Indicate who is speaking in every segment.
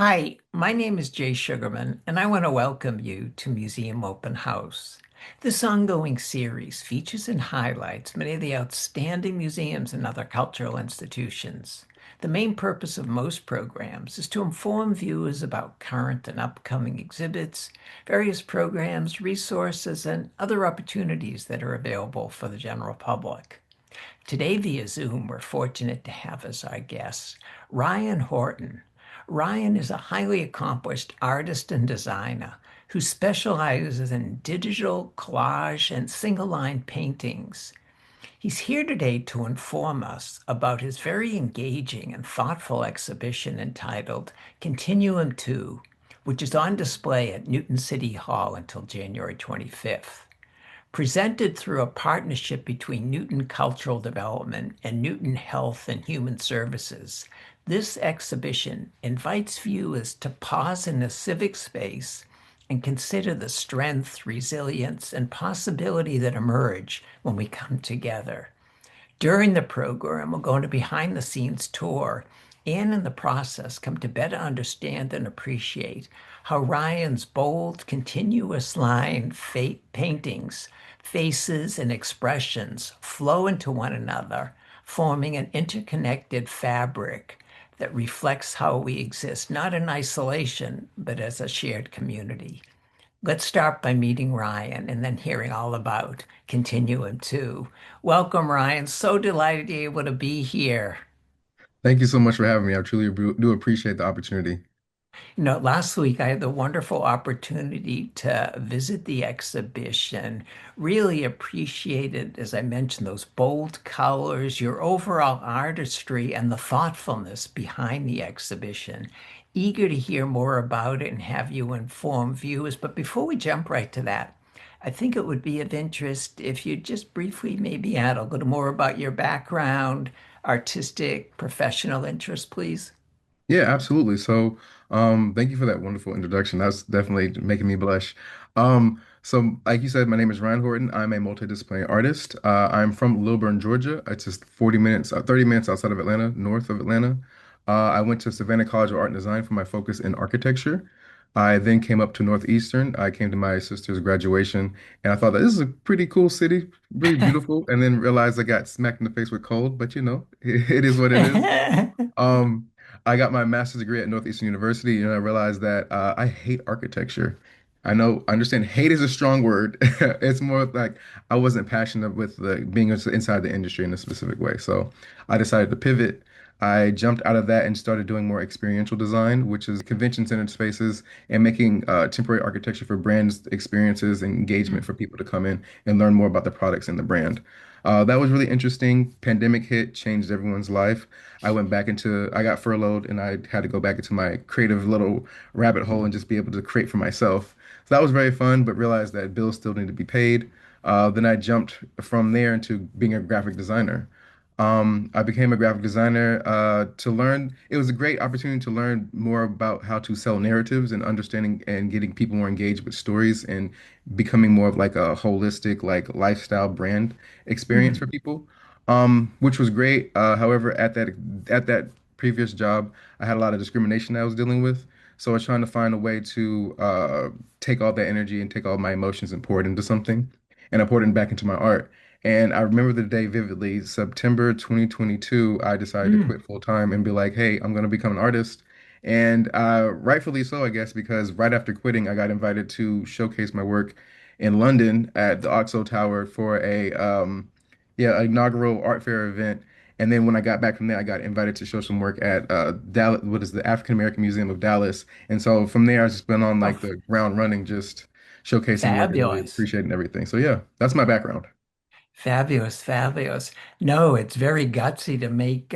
Speaker 1: Hi, my name is Jay Sugarman, and I want to welcome you to Museum Open House. This ongoing series features and highlights many of the outstanding museums and other cultural institutions. The main purpose of most programs is to inform viewers about current and upcoming exhibits, various programs, resources, and other opportunities that are available for the general public. Today, via Zoom, we're fortunate to have as our guest Ryan Horton. Ryan is a highly accomplished artist and designer who specializes in digital collage and single line paintings. He's here today to inform us about his very engaging and thoughtful exhibition entitled Continuum II, which is on display at Newton City Hall until January 25th. Presented through a partnership between Newton Cultural Development and Newton Health and Human Services, this exhibition invites viewers to pause in a civic space and consider the strength, resilience, and possibility that emerge when we come together. During the program, we're going to behind the scenes tour and in the process come to better understand and appreciate how Ryan's bold, continuous line paintings, faces, and expressions flow into one another, forming an interconnected fabric that reflects how we exist, not in isolation, but as a shared community. Let's start by meeting Ryan and then hearing all about Continuum II. Welcome, Ryan. So delighted to be able to be here.
Speaker 2: Thank you so much for having me. I truly do appreciate the opportunity.
Speaker 1: Last week I had the wonderful opportunity to visit the exhibition. Really appreciated, as I mentioned, those bold colors, your overall artistry, and the thoughtfulness behind the exhibition. Eager to hear more about it and have you inform viewers. But before we jump right to that, I think it would be of interest if you just briefly maybe add a little more about your background, artistic, professional interest, please.
Speaker 2: Yeah, absolutely. Thank you for that wonderful introduction. That's definitely making me blush. Like you said, my name is Ryan Horton. I'm a multidisciplinary artist. I'm from Lilburn, Georgia. It's just 40 minutes, 30 minutes outside of Atlanta, north of Atlanta. I went to Savannah College of Art and Design for my focus in architecture. I then came up to Northeastern. I came to my sister's graduation, and I thought that this is a pretty cool city, really beautiful, and then realized I got smacked in the face with cold, but it is what it is. Um, I got my master's degree at Northeastern University, and I realized that I hate architecture. I understand hate is a strong word. It's more like I wasn't passionate with being inside the industry in a specific way. So I decided to pivot. I jumped out of that and started doing more experiential design, which is convention-centered spaces and making temporary architecture for brands, experiences, and engagement for people to come in and learn more about the products and the brand. That was really interesting. Pandemic hit, changed everyone's life. I got furloughed and I had to go back into my creative little rabbit hole and just be able to create for myself. So that was very fun, but realized that bills still need to be paid. Then I jumped from there into being a graphic designer. I became a graphic designer to learn. It was a great opportunity to learn more about how to sell narratives and understanding and getting people more engaged with stories and becoming more of like a holistic, like lifestyle brand experience for people, which was great. However, at that previous job, I had a lot of discrimination I was dealing with. So I was trying to find a way to take all that energy and take all my emotions and pour it into something, and I poured it back into my art. And I remember the day vividly, September 2022, I decided to quit full time and be like, hey, I'm going to become an artist. And rightfully so, I guess, because right after quitting, I got invited to showcase my work in London at the Oxo Tower for a inaugural art fair event. And then when I got back from there, I got invited to show some work at Dallas, what is the African American Museum of Dallas. And so from there, I just been on
Speaker 1: Oh,
Speaker 2: like the ground running, just showcasing work and really
Speaker 1: fabulous.
Speaker 2: appreciating everything. So yeah, that's my background.
Speaker 1: Fabulous, fabulous. No, it's very gutsy to make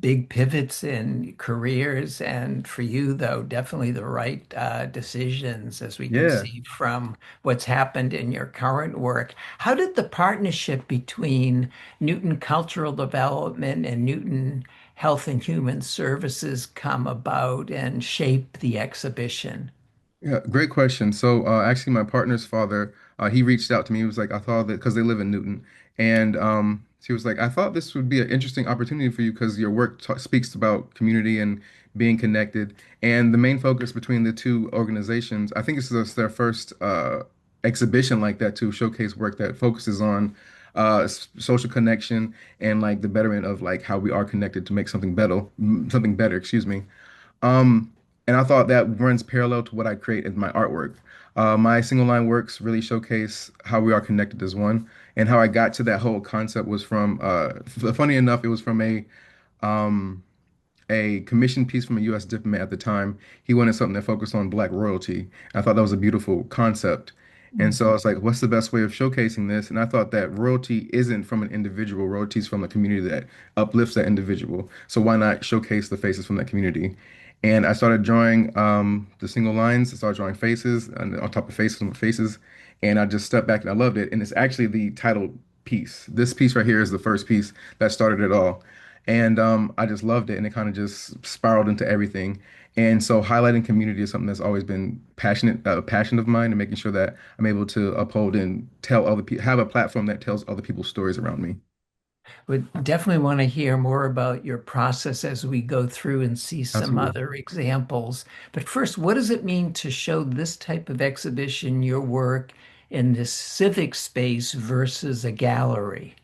Speaker 1: big pivots in careers. And for you, though, definitely the right decisions, as we can
Speaker 2: Yeah.
Speaker 1: see from what's happened in your current work. How did the partnership between Newton Cultural Development and Newton Health and Human Services come about and shape the exhibition?
Speaker 2: Yeah, great question. Actually, my partner's father, he reached out to me. He was like, I thought that because they live in Newton, and She was like, I thought this would be an interesting opportunity for you because your work ta speaks about community and being connected. And the main focus between the two organizations, I think this is their first exhibition like that to showcase work that focuses on social connection and like the betterment of like how we are connected to make something better, excuse me. Um, and I thought that runs parallel to what I create in my artwork. My single line works really showcase how we are connected as one, and how I got to that whole concept was from, funny enough, it was from um, a commissioned piece from a U.S. diplomat at the time. He wanted something that focused on Black royalty. I thought that was a beautiful concept. And so I was like, what's the best way of showcasing this? And I thought that royalty isn't from an individual, royalty is from a community that uplifts that individual. So why not showcase the faces from that community? And I started drawing the single lines. I started drawing faces and on top of faces on faces. And I just stepped back and I loved it. And it's actually the title piece. This piece right here is the first piece that started it all. And I just loved it, and it kind of just spiraled into everything. And so, highlighting community is something that's always been passion of mine, and making sure that I'm able to uphold and tell other people, have a platform that tells other people's stories around me.
Speaker 1: Would definitely want to hear more about your process as we go through and see some
Speaker 2: Absolutely.
Speaker 1: other examples. But first, what does it mean to show this type of exhibition, your work, in this civic space versus a gallery?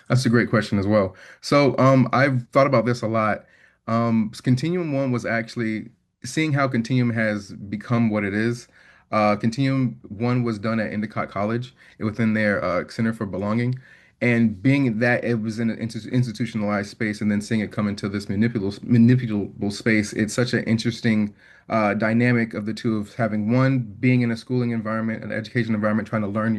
Speaker 2: That's a great question as well. So, I've thought about this a lot. Continuum One was actually seeing how Continuum has become what it is. Continuum One was done at Endicott College within their Center for Belonging, and being that it was in an institutionalized space, and then seeing it come into this manipulable space, it's such an interesting dynamic of the two of having one being in a schooling environment, an education environment, trying to learn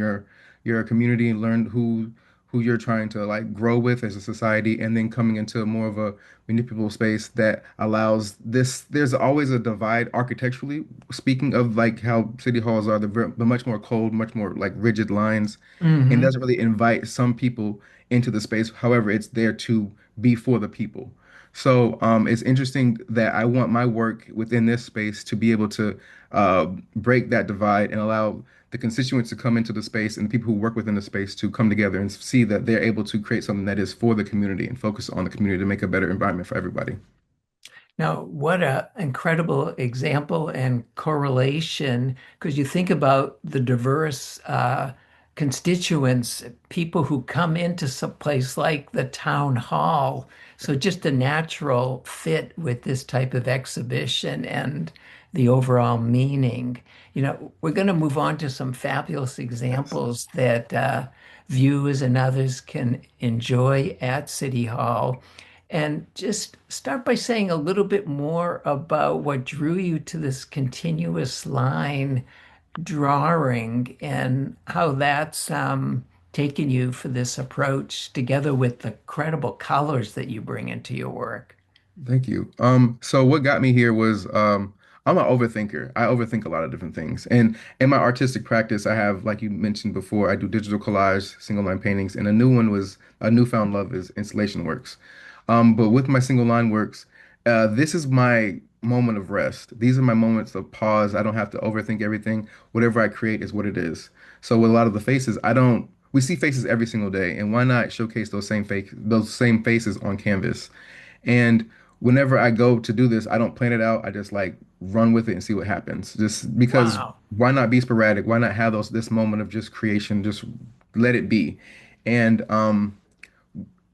Speaker 2: your community and learn who you're trying to like grow with as a society, and then coming into more of a manipulable space that allows this. There's always a divide architecturally. Speaking of like how city halls are, the much more cold, much more like rigid lines, and
Speaker 1: Hmm.
Speaker 2: doesn't really invite some people into the space. However, it's there to be for the people. So it's interesting that I want my work within this space to be able to break that divide and allow the constituents to come into the space and the people who work within the space to come together and see that they're able to create something that is for the community and focus on the community to make a better environment for everybody.
Speaker 1: Now, what a incredible example and correlation, because you think about the diverse constituents, people who come into some place like the town hall. So just a natural fit with this type of exhibition and the overall meaning. We're going to move on to some fabulous
Speaker 2: Yes.
Speaker 1: examples that viewers and others can enjoy at City Hall. And just start by saying a little bit more about what drew you to this continuous line drawing and how that's taken you for this approach, together with the credible colors that you bring into your work.
Speaker 2: Thank you. So what got me here was I'm an overthinker. I overthink a lot of different things. And in my artistic practice, I have, like you mentioned before, I do digital collage, single line paintings, and a newfound love is installation works. But with my single line works, this is my moment of rest. These are my moments of pause. I don't have to overthink everything. Whatever I create is what it is. So with a lot of the faces, we see faces every single day, and why not showcase those same faces on canvas? And whenever I go to do this, I don't plan it out. I just like run with it and see what happens. Just because
Speaker 1: Wow.
Speaker 2: why not be sporadic? Why not have this moment of just creation, just let it be. And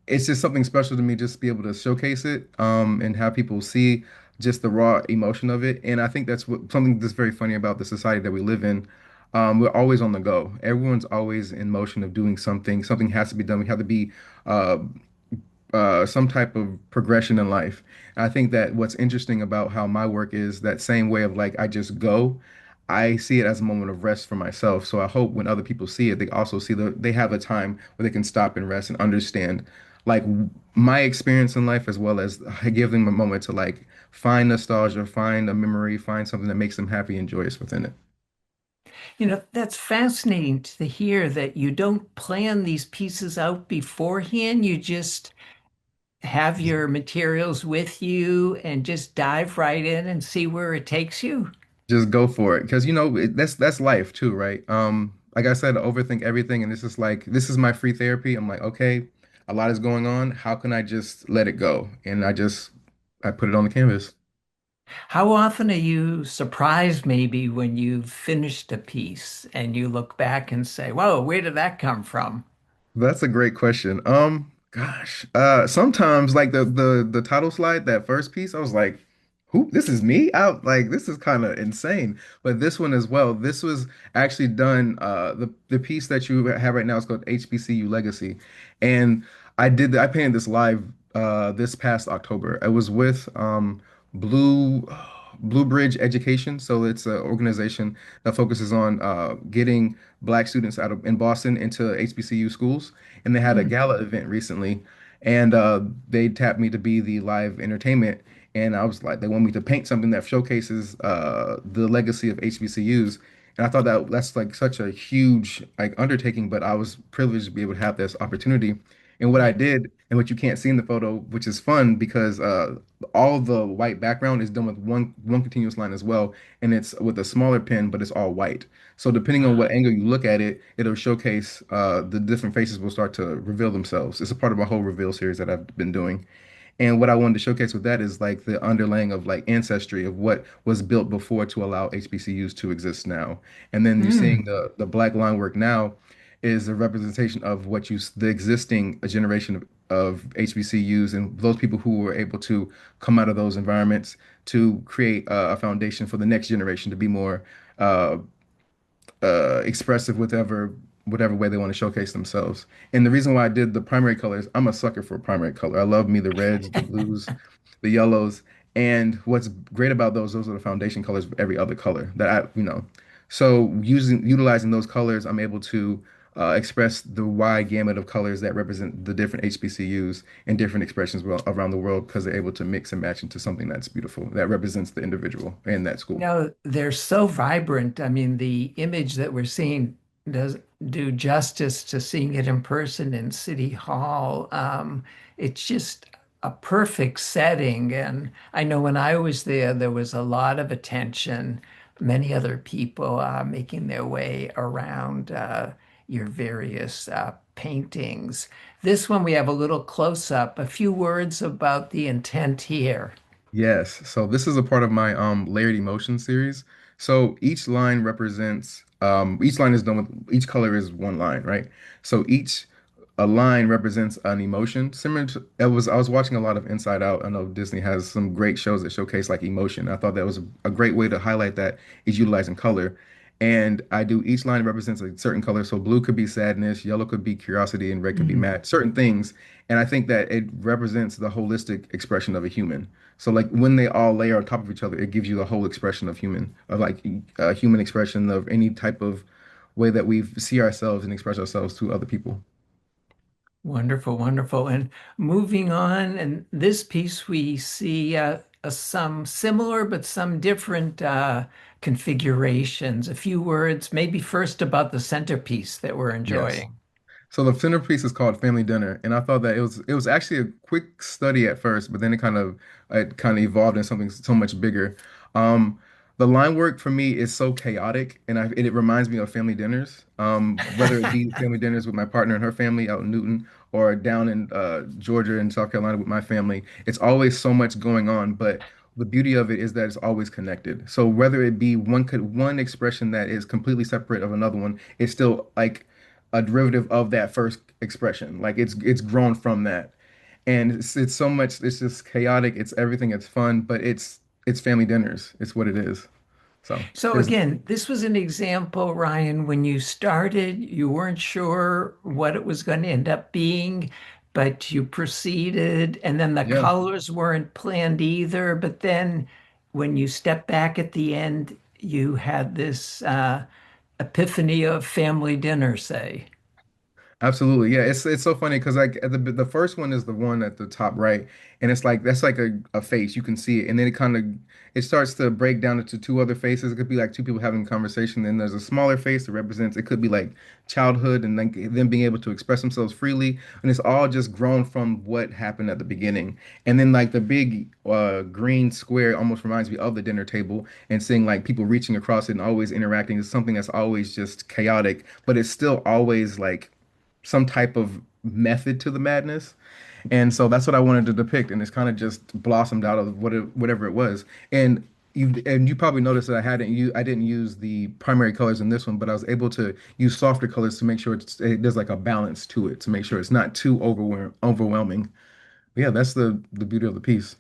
Speaker 2: it's just something special to me just to be able to showcase it and have people see just the raw emotion of it. And I think that's something that's very funny about the society that we live in. We're always on the go. Everyone's always in motion of doing something. Something has to be done. We have to be uh, some type of progression in life. I think that what's interesting about how my work is that same way of like I just go, I see it as a moment of rest for myself. So I hope when other people see it, they also see they have a time where they can stop and rest and understand like my experience in life as well as I give them a moment to like find nostalgia, find a memory, find something that makes them happy and joyous within it.
Speaker 1: That's fascinating to hear that you don't plan these pieces out beforehand. You just have your materials with you and just dive right in and see where it takes you.
Speaker 2: Just go for it because that's life too, right? Like I said, I overthink everything, and this is my free therapy. I'm like, okay, a lot is going on. How can I just let it go? And I put it on the canvas.
Speaker 1: How often are you surprised maybe when you've finished a piece and you look back and say, whoa, where did that come from?
Speaker 2: That's a great question. Sometimes like the title slide, that first piece, I was like, "Who? This is me?" This is kind of insane. But this one as well. This was actually done. The piece that you have right now is called HBCU Legacy, and I painted this live this past October. I was with Blue Blue Bridge Education, so it's an organization that focuses on getting Black students out of in Boston into HBCU schools, and they had a
Speaker 1: Hmm.
Speaker 2: gala event recently, and they tapped me to be the live entertainment, and I was like, they want me to paint something that showcases the legacy of HBCUs, and I thought that that's like such a huge like undertaking, but I was privileged to be able to have this opportunity. And what I
Speaker 1: Yeah.
Speaker 2: did, and what you can't see in the photo, which is fun because all the white background is done with one continuous line as well, and it's with a smaller pen, but it's all white. So depending on what
Speaker 1: Ah.
Speaker 2: angle you look at it, it'll showcase the different faces will start to reveal themselves. It's a part of my whole reveal series that I've been doing. And what I wanted to showcase with that is like the underlaying of like ancestry of what was built before to allow HBCUs to exist now. And then you're seeing
Speaker 1: Hmm.
Speaker 2: the black line work now is a representation of the existing generation of HBCUs and those people who were able to come out of those environments to create a foundation for the next generation to be more uh, expressive whatever way they want to showcase themselves. And the reason why I did the primary colors, I'm a sucker for primary color. I love me the reds, the blues, the yellows. And what's great about those are the foundation colors of every other color that I. So utilizing those colors, I'm able to express the wide gamut of colors that represent the different HBCUs and different expressions around the world because they're able to mix and match into something that's beautiful that represents the individual in that school.
Speaker 1: They're so vibrant. I mean, the image that we're seeing does do justice to seeing it in person in City Hall. It's just a perfect setting. And I know when I was there, there was a lot of attention, many other people making their way around your various paintings. This one, we have a little close up, a few words about the intent here.
Speaker 2: Yes. So this is a part of my layered emotion series. So each line is done with each color is one line, right? So each a line represents an emotion. Similar to I was watching a lot of Inside Out. I know Disney has some great shows that showcase like emotion. I thought that was a great way to highlight that is utilizing color. And I do each line represents a certain color. So blue could be sadness, yellow could be curiosity, and red could be
Speaker 1: Mm.
Speaker 2: mad. Certain things. And I think that it represents the holistic expression of a human. So like when they all layer on top of each other, it gives you the whole expression of human expression of any type of way that we see ourselves and express ourselves to other people.
Speaker 1: Wonderful, wonderful. And moving on, and this piece we see some similar but some different configurations. A few words, maybe first about the centerpiece that we're
Speaker 2: Yes.
Speaker 1: enjoying.
Speaker 2: So the centerpiece is called Family Dinner, and I thought that it was actually a quick study at first, but then it kind of evolved into something so much bigger. The line work for me is so chaotic, and it reminds me of family dinners. Whether it be family dinners with my partner and her family out in Newton, or down in Georgia and South Carolina with my family, it's always so much going on, but the beauty of it is that it's always connected. So whether it be one expression that is completely separate of another one, it's still like a derivative of that first expression. Like it's grown from that. And it's so much, it's just chaotic, it's everything, it's fun, but it's family dinners. It's what it is. So
Speaker 1: So
Speaker 2: there's
Speaker 1: again, this was an example, Ryan, when you started, you weren't sure what it was going to end up being, but you proceeded, and then the
Speaker 2: yeah.
Speaker 1: colors weren't planned either. But then when you step back at the end, you had this epiphany of family dinner, say.
Speaker 2: Absolutely. Yeah, it's so funny because like at the first one is the one at the top right, and it's like that's like a face. You can see it, and then it starts to break down into two other faces. It could be like two people having a conversation. Then there's a smaller face that represents it could be like childhood and like them being able to express themselves freely. And it's all just grown from what happened at the beginning. And then like the big green square almost reminds me of the dinner table and seeing like people reaching across it and always interacting is something that's always just chaotic, but it's still always like some type of method to the madness. And so that's what I wanted to depict, and it's kind of just blossomed out of whatever it was. And you probably noticed that I didn't use the primary colors in this one, but I was able to use softer colors to make sure there's like a balance to it, to make sure it's not too overwhelming. But yeah, that's the beauty of the piece.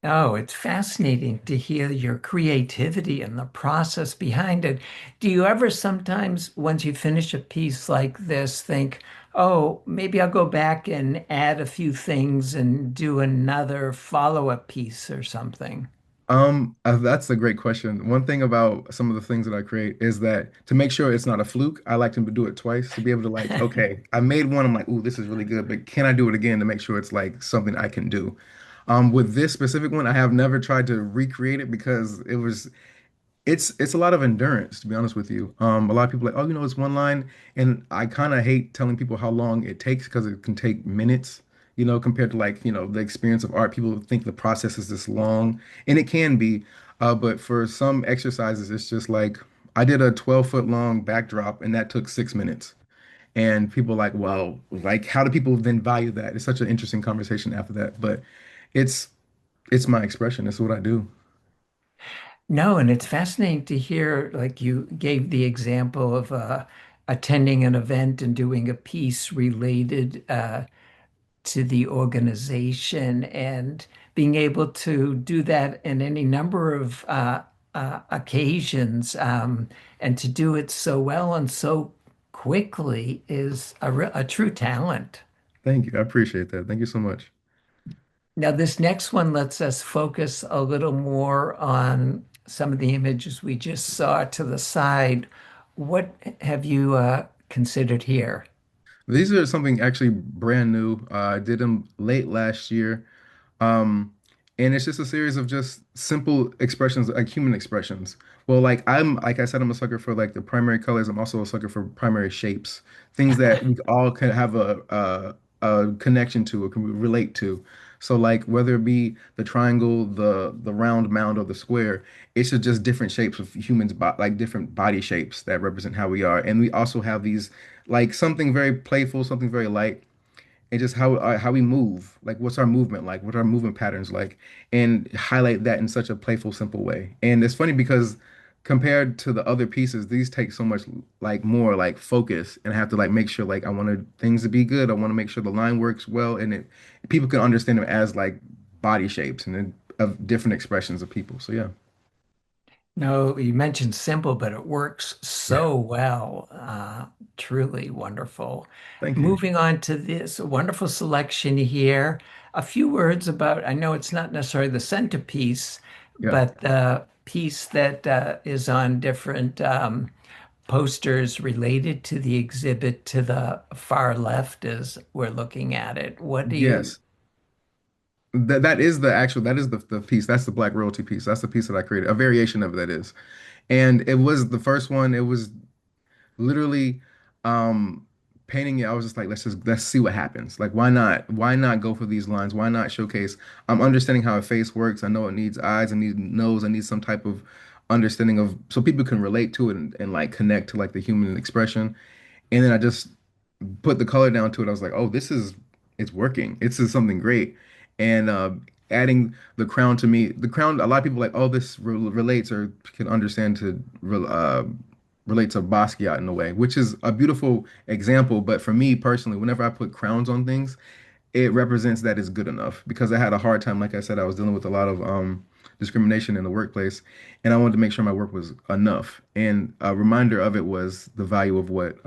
Speaker 1: Oh, it's fascinating to hear your creativity and the process behind it. Do you ever sometimes, once you finish a piece like this, think, oh, maybe I'll go back and add a few things and do another follow-up piece or something?
Speaker 2: That's a great question. One thing about some of the things that I create is that to make sure it's not a fluke, I like to do it twice to be able to like, okay, I made one, I'm like, ooh, this is really good, but can I do it again to make sure it's like something I can do? With this specific one, I have never tried to recreate it because it's a lot of endurance, to be honest with you. A lot of people are like, oh, it's one line, and I kind of hate telling people how long it takes because it can take minutes, compared to like, the experience of art. People think the process is this long, and it can be. But for some exercises, it's just like I did a 12-foot long backdrop, and that took 6 minutes. And people are like, well, like, how do people then value that? It's such an interesting conversation after that, but it's it's my expression. It's what I do.
Speaker 1: No, and it's fascinating to hear, like you gave the example of attending an event and doing a piece related to the organization and being able to do that in any number of occasions and to do it so well and so quickly is a true talent.
Speaker 2: Thank you. I appreciate that. Thank you so much.
Speaker 1: Now, this next one lets us focus a little more on some of the images we just saw to the side. What have you considered here?
Speaker 2: These are something actually brand new. I did them late last year. Um, and it's just a series of just simple expressions, like human expressions. Well, like I said, I'm a sucker for like the primary colors. I'm also a sucker for primary shapes, things that we all can have a connection to or can relate to. So like whether it be the triangle, the round mound, or the square, it's just different shapes of humans, like different body shapes that represent how we are. And we also have these like something very playful, something very light and just how we move. Like, what's our movement like? What are our movement patterns like? And highlight that in such a playful, simple way. And it's funny because compared to the other pieces, these take so much like more like focus, and I have to like make sure like I wanted things to be good. I want to make sure the line works well, and it people can understand them as like body shapes and then of different expressions of people. So yeah,
Speaker 1: No, you mentioned simple, but it works
Speaker 2: yeah.
Speaker 1: so well. Truly wonderful.
Speaker 2: Thank you.
Speaker 1: Moving on to this wonderful selection here. A few words about, I know it's not necessarily the centerpiece,
Speaker 2: Yeah.
Speaker 1: but the piece that is on different posters related to the exhibit to the far left as we're looking at it. What do you?
Speaker 2: Yes. That is the piece. That's the Black Royalty piece. That's the piece that I created. A variation of that is. And it was the first one. It was literally um painting it. I was just like, let's see what happens. Like, why not go for these lines? Why not showcase? I'm understanding how a face works. I know it needs eyes, I need nose, I need some type of understanding of so people can relate to it and like connect to like the human expression. And then I just put the color down to it. I was like, oh, it's working. This is something great. And adding the crown to me, the crown, a lot of people are like, oh, this relates or can understand to relate to Basquiat in a way, which is a beautiful example. But for me personally, whenever I put crowns on things, it represents that is good enough because I had a hard time. Like I said, I was dealing with a lot of discrimination in the workplace, and I wanted to make sure my work was enough. And a reminder of it was the value of what,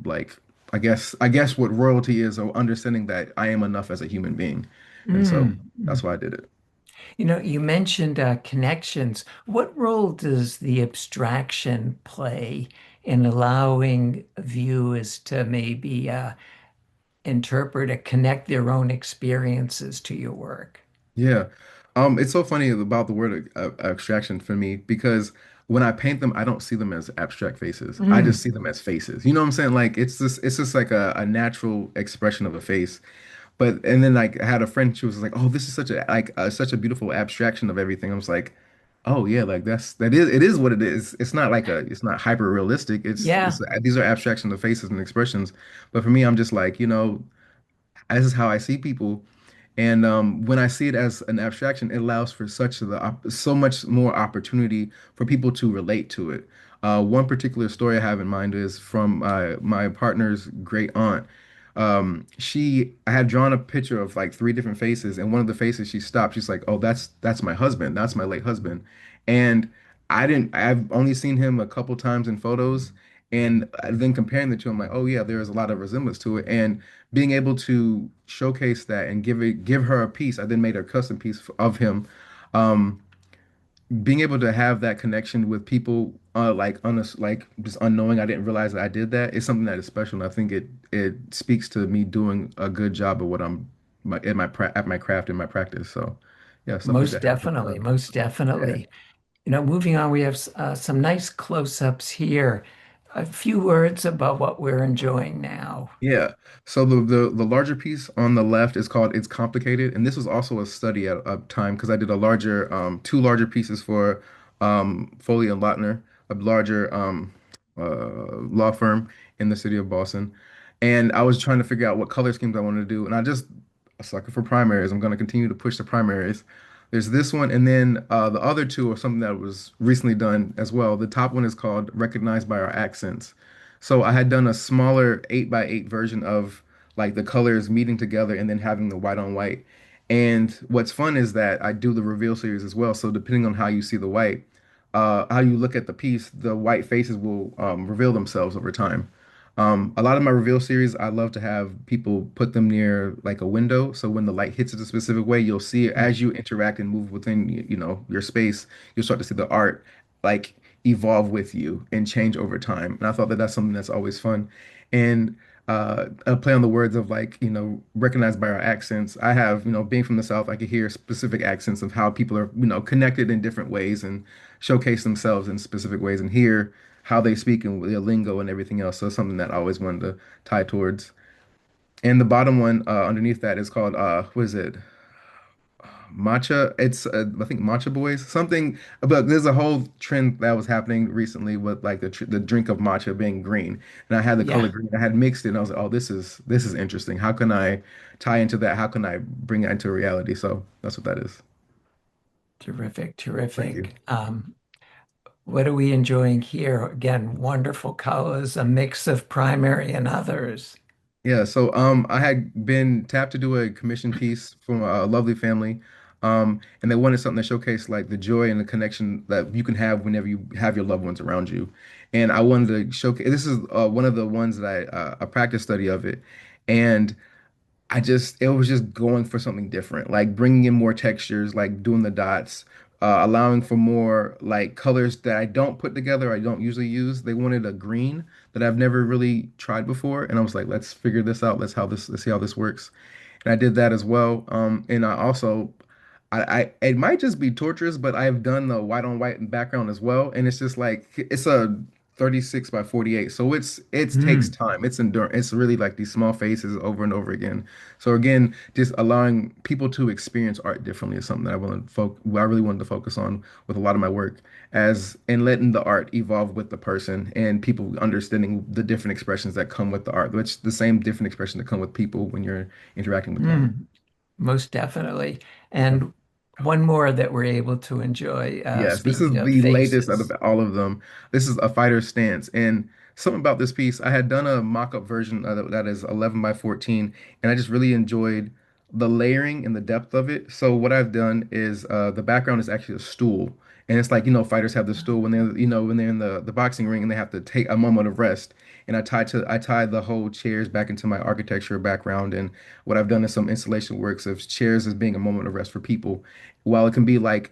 Speaker 2: like, I guess what royalty is, or understanding that I am enough as a human being. And so
Speaker 1: Mm.
Speaker 2: that's why I did it.
Speaker 1: You know, you mentioned connections. What role does the abstraction play in allowing viewers to maybe interpret or connect their own experiences to your work?
Speaker 2: Yeah. It's so funny about the word abstraction for me because when I paint them, I don't see them as abstract faces. I just
Speaker 1: Mm.
Speaker 2: see them as faces. You know what I'm saying? Like it's just like a natural expression of a face. And then like I had a friend, she was like, "Oh, this is such a beautiful abstraction of everything." I was like, Oh yeah, like that is it is what it is. It's not like a it's not hyper realistic. It's
Speaker 1: Yeah,
Speaker 2: these are abstractions of faces and expressions. But for me, I'm just like, this is how I see people. And when I see it as an abstraction, it allows for so much more opportunity for people to relate to it. One particular story I have in mind is from my partner's great aunt. I had drawn a picture of like three different faces, and one of the faces she stopped. She's like, "Oh, that's my husband. That's my late husband." And I've only seen him a couple times in photos, and then comparing the two, I'm like, "Oh yeah, there is a lot of resemblance to it." And being able to showcase that and give her a piece. I then made a custom piece of him. Um, Being able to have that connection with people, like just unknowing, I didn't realize that I did that, is something that is special. And I think it speaks to me doing a good job of what I'm at my craft and my practice. So yeah, stuff like
Speaker 1: most
Speaker 2: that helps me a
Speaker 1: definitely,
Speaker 2: lot.
Speaker 1: most
Speaker 2: Yeah.
Speaker 1: definitely. Moving on, we have some nice close-ups here. A few words about what we're enjoying now.
Speaker 2: Yeah. So the larger piece on the left is called It's Complicated. And this was also a study at a time because I did a larger two larger pieces for Foley and Lautner, a larger law firm in the city of Boston. And I was trying to figure out what color schemes I wanted to do. And I just a sucker for primaries. I'm going to continue to push the primaries. There's this one, and then the other two are something that was recently done as well. The top one is called Recognized by Our Accents. So I had done a smaller 8 by 8 version of like the colors meeting together and then having the white on white. And what's fun is that I do the reveal series as well. So depending on how you see the white, how you look at the piece, the white faces will reveal themselves over time. A lot of my reveal series, I love to have people put them near like a window. So when the light hits it a specific way, you'll see it as you interact and move within, your space, you'll start to see the art like evolve with you and change over time. And I thought that that's something that's always fun. And a play on the words of like, recognized by our accents. I have, being from the South, I could hear specific accents of how people are, connected in different ways and showcase themselves in specific ways and hear how they speak and their lingo and everything else. So it's something that I always wanted to tie towards. And the bottom one underneath that is called what is it? Matcha. It's I think Matcha Boys. Something but there's a whole trend that was happening recently with like the drink of matcha being green. And I had the color
Speaker 1: Yeah,
Speaker 2: green. I had mixed it and I was like, "Oh, this is interesting. How can I tie into that? How can I bring it into reality?" So that's what that is.
Speaker 1: terrific,
Speaker 2: Thank you.
Speaker 1: terrific. What are we enjoying here? Again, wonderful colors, a mix of primary and others.
Speaker 2: Yeah, so I had been tapped to do a commission piece from a lovely family. And they wanted something to showcase like the joy and the connection that you can have whenever you have your loved ones around you. And I wanted to showcase this is one of the ones that a practice study of it. And it was just going for something different, like bringing in more textures, like doing the dots, allowing for more like colors that I don't put together, I don't usually use. They wanted a green that I've never really tried before, and I was like, let's figure this out. Let's see how this works. And I did that as well. And I also, it might just be torturous, but I have done the white on white background as well, and it's just like it's a 36 by 48, so it takes
Speaker 1: Hmm.
Speaker 2: time. It's endurance. It's really like these small faces over and over again. So again, just allowing people to experience art differently is something that I really wanted to focus on with a lot of my work, as and letting the art evolve with the person and people understanding the different expressions that come with the art, which the same different expressions that come with people when you're interacting with them.
Speaker 1: Hmm. Most definitely.
Speaker 2: Yeah.
Speaker 1: And one more that we're able to enjoy,
Speaker 2: Yes, this is
Speaker 1: speaking of
Speaker 2: the latest out of
Speaker 1: faces.
Speaker 2: all of them. This is a fighter stance. And something about this piece, I had done a mock-up version that is 11 by 14, and I just really enjoyed the layering and the depth of it. So what I've done is the background is actually a stool. And it's like, fighters have the stool when they're in the boxing ring and they have to take a moment of rest. And I tied the whole chairs back into my architecture background. And what I've done is some installation works of chairs as being a moment of rest for people. While it can be like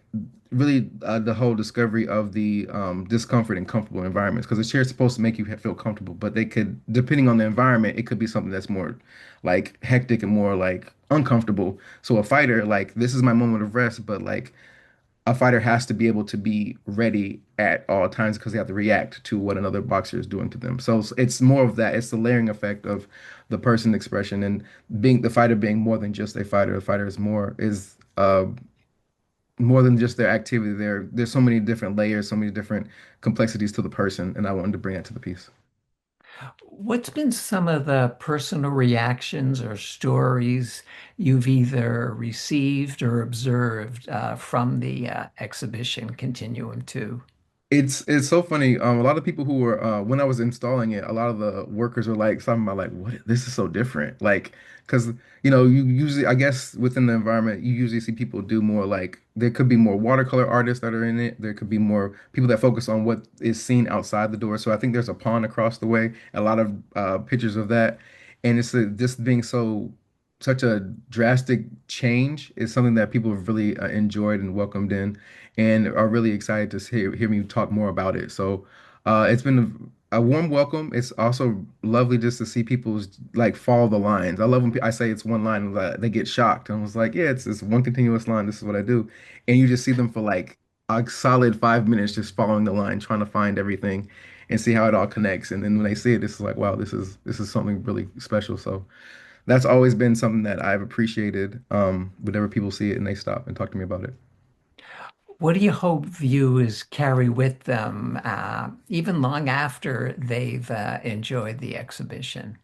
Speaker 2: really the whole discovery of the discomfort and comfortable environments, because the chair is supposed to make you feel comfortable, but they could, depending on the environment, it could be something that's more like hectic and more like uncomfortable. So a fighter, like this is my moment of rest, but like a fighter has to be able to be ready at all times because they have to react to what another boxer is doing to them. So it's more of that. It's the layering effect of the person expression and being the fighter being more than just a fighter. A fighter is more is more than just their activity. There's so many different layers, so many different complexities to the person, and I wanted to bring that to the piece.
Speaker 1: What's been some of the personal reactions or stories you've either received or observed from the exhibition Continuum II?
Speaker 2: It's so funny. A lot of people who were when I was installing it, a lot of the workers were like talking about like, what? This is so different. Like, because you usually, I guess, within the environment, you usually see people do more like there could be more watercolor artists that are in it. There could be more people that focus on what is seen outside the door. So I think there's a pond across the way, a lot of pictures of that, and it's just being such a drastic change is something that people have really enjoyed and welcomed in and are really excited to hear me talk more about it. So it's been a warm welcome. It's also lovely just to see people's like follow the lines. I love when I say it's one line and they get shocked. And I was like, yeah, it's one continuous line. This is what I do. And you just see them for like a solid 5 minutes just following the line, trying to find everything and see how it all connects. And then when they see it, this is like, wow, this is something really special. So that's always been something that I've appreciated whenever people see it and they stop and talk to me about it.
Speaker 1: What do you hope viewers carry with them, even long after they've enjoyed the exhibition?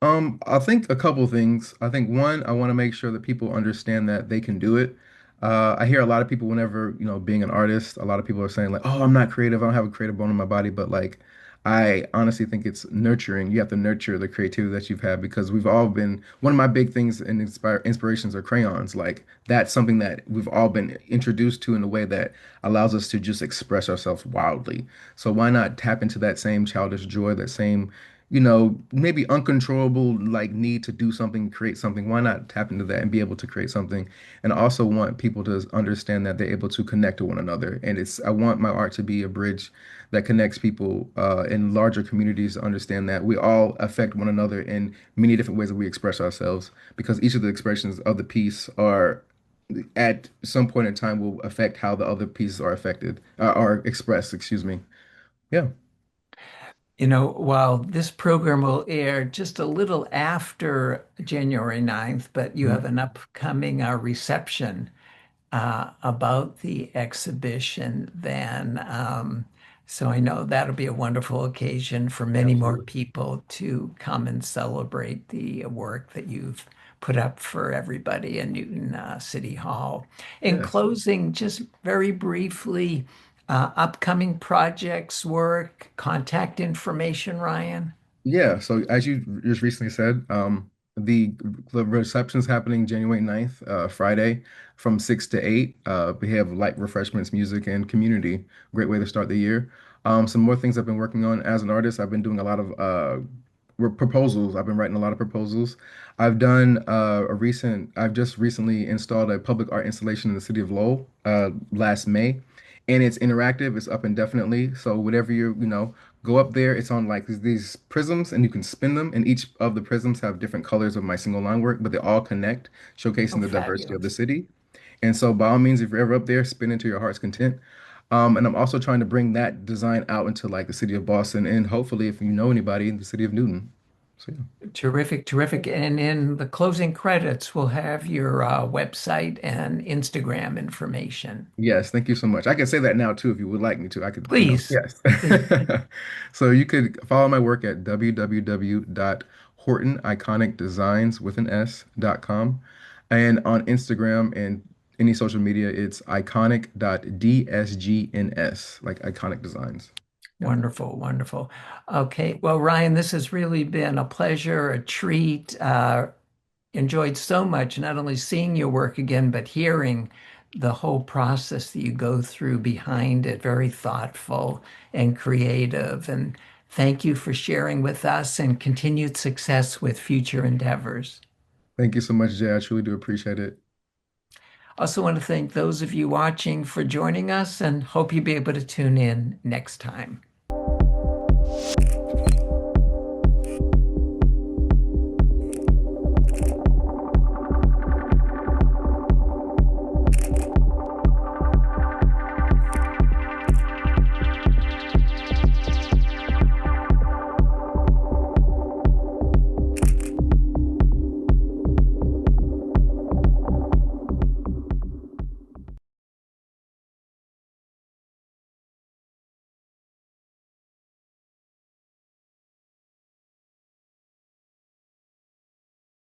Speaker 2: I think a couple things. I think one, I want to make sure that people understand that they can do it. I hear a lot of people whenever, being an artist, a lot of people are saying like, "Oh, I'm not creative. I don't have a creative bone in my body." But like, I honestly think it's nurturing. You have to nurture the creativity that you've had because we've all been, one of my big things and inspirations are crayons. Like that's something that we've all been introduced to in a way that allows us to just express ourselves wildly. So why not tap into that same childish joy, that same maybe uncontrollable like need to do something, create something. Why not tap into that and be able to create something? And I also want people to understand that they're able to connect to one another. And I want my art to be a bridge that connects people in larger communities to understand that we all affect one another in many different ways that we express ourselves because each of the expressions of the piece are at some point in time will affect how the other pieces are affected, are expressed, excuse me. Yeah.
Speaker 1: While this program will air just a little after January 9th, but you have
Speaker 2: Mhm.
Speaker 1: an upcoming reception about the exhibition then. So I know that'll be a wonderful occasion for many more
Speaker 2: Absolutely.
Speaker 1: people to come and celebrate the work that you've put up for everybody in Newton City Hall. In
Speaker 2: Yes.
Speaker 1: closing, just very briefly, upcoming projects, work, contact information, Ryan.
Speaker 2: Yeah, so as you just recently said, the the reception's happening January 9th, Friday from 6 to 8. We have light refreshments, music, and community. Great way to start the year. Some more things I've been working on as an artist. I've been doing a lot of proposals. I've been writing a lot of proposals. I've just recently installed a public art installation in the city of Lowell last May. And it's interactive, it's up indefinitely. So whatever go up there, it's on like these prisms and you can spin them. And each of the prisms have different colors of my single line work, but they all connect,
Speaker 1: Oh,
Speaker 2: showcasing the diversity of the
Speaker 1: fabulous.
Speaker 2: city. And so by all means, if you're ever up there, spin into your heart's content. And I'm also trying to bring that design out into like the city of Boston and hopefully if you know anybody in the city of Newton. So yeah.
Speaker 1: Terrific, terrific. And in the closing credits, we'll have your website and Instagram information.
Speaker 2: Yes, thank you so much. I can say that now too if you would like me to. I could,
Speaker 1: Please,
Speaker 2: yes.
Speaker 1: please.
Speaker 2: So you could follow my work at www.hortoniconicdesigns with an S.com. And on Instagram and any social media, it's iconic.dsgns, like iconic designs. Yeah.
Speaker 1: Wonderful, wonderful. Okay, well, Ryan, this has really been a pleasure, a treat. Enjoyed so much not only seeing your work again, but hearing the whole process that you go through behind it. Very thoughtful and creative. And thank you for sharing with us and continued success with future endeavors.
Speaker 2: Thank you so much, Jay. I truly do appreciate it.
Speaker 1: Also want to thank those of you watching for joining us and hope you'll be able to tune in next time.